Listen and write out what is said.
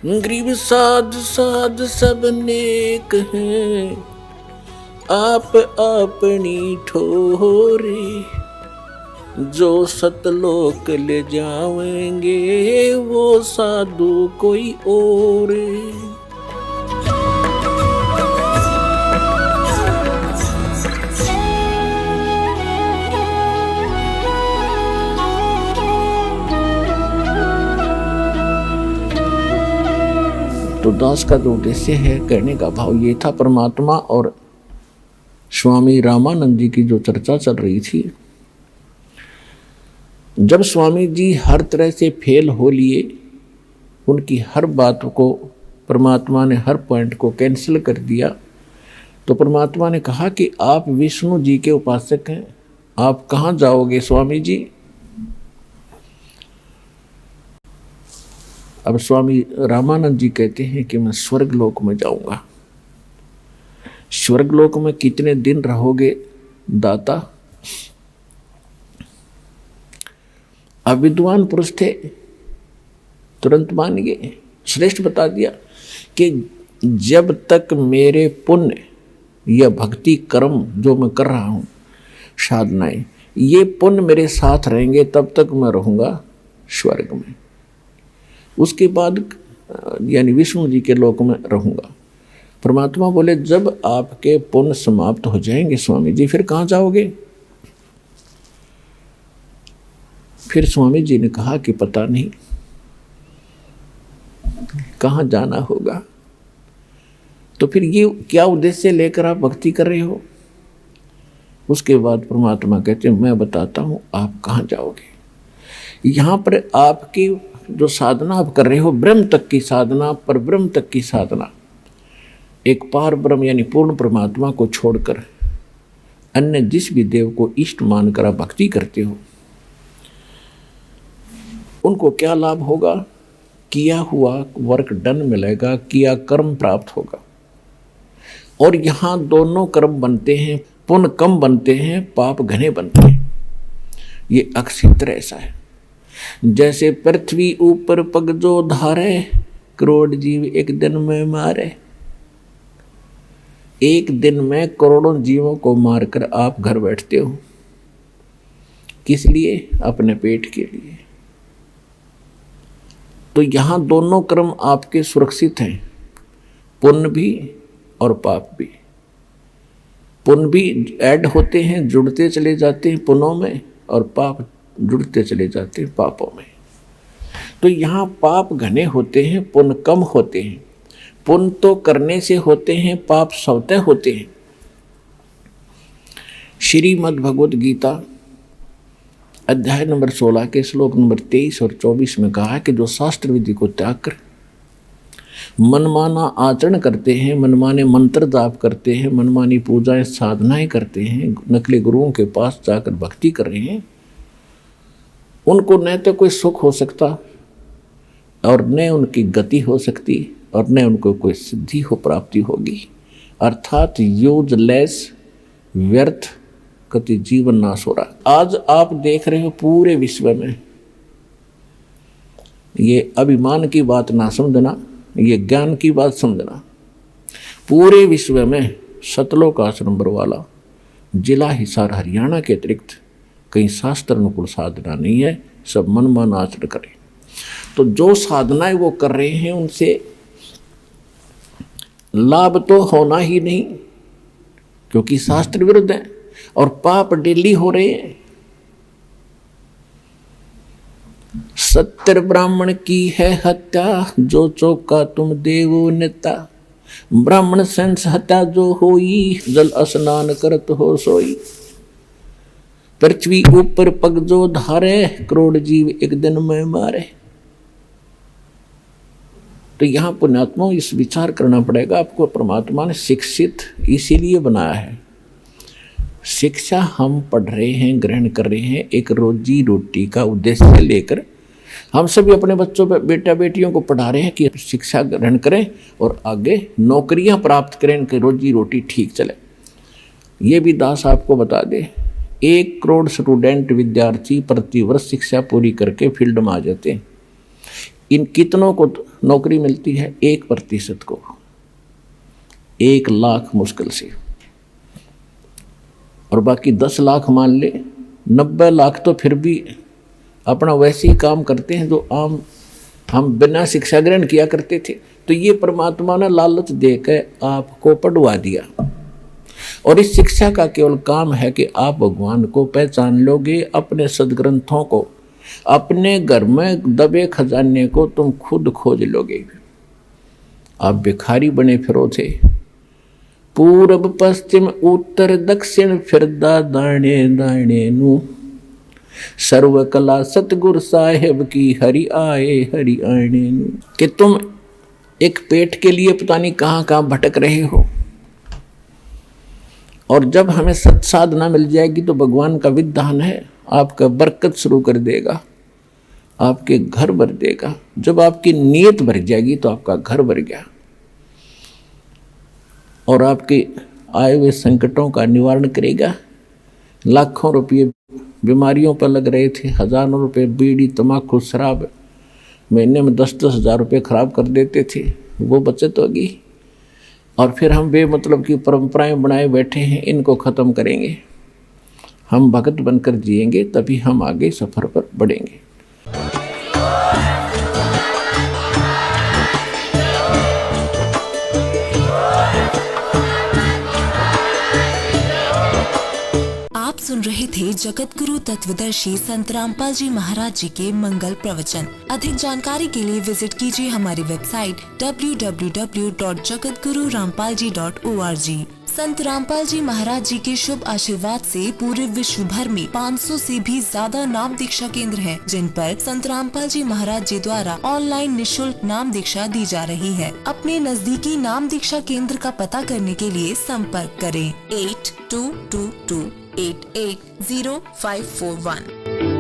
गरीब साध साध सब नेक हैं, आप अपनी ठोरे। जो सतलोक ले जाएंगे वो साधु कोई और। तो दास का जो उद्देश्य है, कहने का भाव ये था, परमात्मा और स्वामी रामानंद जी की जो चर्चा चल रही थी, जब स्वामी जी हर तरह से फेल हो लिए, उनकी हर बात को परमात्मा ने, हर पॉइंट को कैंसिल कर दिया, तो परमात्मा ने कहा कि आप विष्णु जी के उपासक हैं, आप कहाँ जाओगे स्वामी जी। अब स्वामी रामानंद जी कहते हैं कि मैं स्वर्ग लोक में जाऊंगा। स्वर्ग लोक में कितने दिन रहोगे दाता। अब विद्वान पुरुष थे, तुरंत मान गए, श्रेष्ठ बता दिया कि जब तक मेरे पुण्य या भक्ति कर्म जो मैं कर रहा हूं, साधनाएं, ये पुण्य मेरे साथ रहेंगे तब तक मैं रहूंगा स्वर्ग में। उसके बाद यानी विष्णु जी के लोक में रहूंगा। परमात्मा बोले जब आपके पुण्य समाप्त हो जाएंगे स्वामी जी, फिर कहाँ जाओगे। फिर स्वामी जी ने कहा कि पता नहीं कहाँ जाना होगा। तो फिर ये क्या उद्देश्य लेकर आप भक्ति कर रहे हो। उसके बाद परमात्मा कहते हैं मैं बताता हूँ आप कहाँ जाओगे। यहाँ पर आपकी जो साधना आप कर रहे हो, ब्रह्म तक की साधना, पर ब्रह्म तक की साधना, एक पार ब्रह्म यानी पूर्ण परमात्मा को छोड़कर अन्य जिस भी देव को इष्ट मानकर आप भक्ति करते हो, उनको क्या लाभ होगा। किया हुआ वर्क डन मिलेगा, किया कर्म प्राप्त होगा। और यहाँ दोनों कर्म बनते हैं, पुण्य कम बनते हैं, पाप घने बनते हैं। ये अक्षित्र ऐसा है। जैसे पृथ्वी ऊपर पग जो धारे, करोड़ जीव एक दिन में मारे। एक दिन में करोड़ों जीवों को मारकर आप घर बैठते हो, किस लिए, अपने पेट के लिए। तो यहां दोनों कर्म आपके सुरक्षित हैं, पुण्य भी और पाप भी। पुण्य भी ऐड होते हैं, जुड़ते चले जाते हैं पुण्यों में, और पाप जुड़ते चले जाते हैं पापों में। तो यहाँ पाप घने होते हैं, पुण्य कम होते हैं। पुण्य तो करने से होते हैं, पाप स्वतः होते हैं। श्रीमद् भगवद गीता अध्याय नंबर 16 के श्लोक नंबर 23 और 24 में कहा है कि जो शास्त्र विधि को त्याग कर मनमाना आचरण करते हैं, मनमाने मंत्र जाप करते हैं, मनमानी पूजाएं साधनाएं करते हैं, नकली गुरुओं के पास जाकर भक्ति कर रहे हैं, उनको न तो कोई सुख हो सकता और न उनकी गति हो सकती और न उनको कोई सिद्धि हो, प्राप्ति होगी। अर्थात यूजलेस, व्यर्थ कति जीवन नाश हो रहा। आज आप देख रहे हो पूरे विश्व में, ये अभिमान की बात ना समझना, ये ज्ञान की बात समझना। पूरे विश्व में सतलोक आश्रम बरवाला जिला हिसार हरियाणा के अतिरिक्त कहीं शास्त्र अनुकूल साधना नहीं है, सब मनमान आचरण करें। तो जो साधनाएं वो कर रहे हैं उनसे लाभ तो होना ही नहीं, क्योंकि शास्त्र विरुद्ध है, और पाप डेली हो रहे हैं। सत्तर ब्राह्मण की है हत्या, जो चौका तुम देवो नेता। ब्राह्मण सेंस हत्या जो होई, जल स्नान करत हो सोई। पृथ्वी ऊपर पग जो धारे, करोड़ जीव एक दिन में मारे। तो यहाँ पुण्यात्मा इस विचार करना पड़ेगा आपको। परमात्मा ने शिक्षित इसीलिए बनाया है। शिक्षा हम पढ़ रहे हैं, ग्रहण कर रहे हैं, एक रोजी रोटी का उद्देश्य लेकर हम सभी अपने बच्चों बेटा बेटियों को पढ़ा रहे हैं कि शिक्षा ग्रहण करें और आगे नौकरियां प्राप्त करें, इनकी रोजी रोटी ठीक चले। ये भी दास आपको बता दे, 1 करोड़ स्टूडेंट विद्यार्थी प्रति वर्ष शिक्षा पूरी करके फील्ड में आ जाते हैं। इन कितनों को नौकरी मिलती है? 1% को, 1 लाख मुश्किल से, और बाकी 10 लाख मान ले, 90 लाख तो फिर भी अपना वैसे ही काम करते हैं जो आम हम बिना शिक्षा ग्रहण किया करते थे। तो ये परमात्मा ने लालच देकर आपको पढ़वा दिया, और इस शिक्षा का केवल काम है कि आप भगवान को पहचान लोगे। अपने सदग्रंथों को, अपने घर में दबे खजाने को तुम खुद खोज लोगे। आप भिखारी बने फिरो थे, पूर्व पश्चिम उत्तर दक्षिण फिरदा दाणे दाणे नू, सर्व कला सतगुरु साहेब की हरि आए हरि आने नू। कि तुम एक पेट के लिए पता नहीं कहाँ कहाँ भटक रहे हो, और जब हमें सत साधना मिल जाएगी तो भगवान का विधान है आपका बरकत शुरू कर देगा, आपके घर भर देगा। जब आपकी नीयत भर जाएगी तो आपका घर भर गया, और आपके आए हुए संकटों का निवारण करेगा। लाखों रुपये बीमारियों पर लग रहे थे, हजारों रुपये बीड़ी तंबाकू शराब, महीने में 10-10 हज़ार रुपये खराब कर देते थे, वो बचत होगी। और फिर हम बेमतलब की परंपराएं बनाए बैठे हैं, इनको ख़त्म करेंगे। हम भगत बनकर जिएंगे, तभी हम आगे सफ़र पर बढ़ेंगे। आप सुन रहे थे जगत गुरु तत्वदर्शी संत रामपाल जी महाराज जी के मंगल प्रवचन। अधिक जानकारी के लिए विजिट कीजिए हमारी वेबसाइट www.jagatgururampalji.org। संत रामपाल जी महाराज जी के शुभ आशीर्वाद से पूरे विश्व भर में 500 से भी ज्यादा नाम दीक्षा केंद्र हैं, जिन पर संत रामपाल जी महाराज जी द्वारा ऑनलाइन निशुल्क नाम दीक्षा दी जा रही है। अपने नजदीकी नाम दीक्षा केंद्र का पता करने के लिए संपर्क करें 8222880541।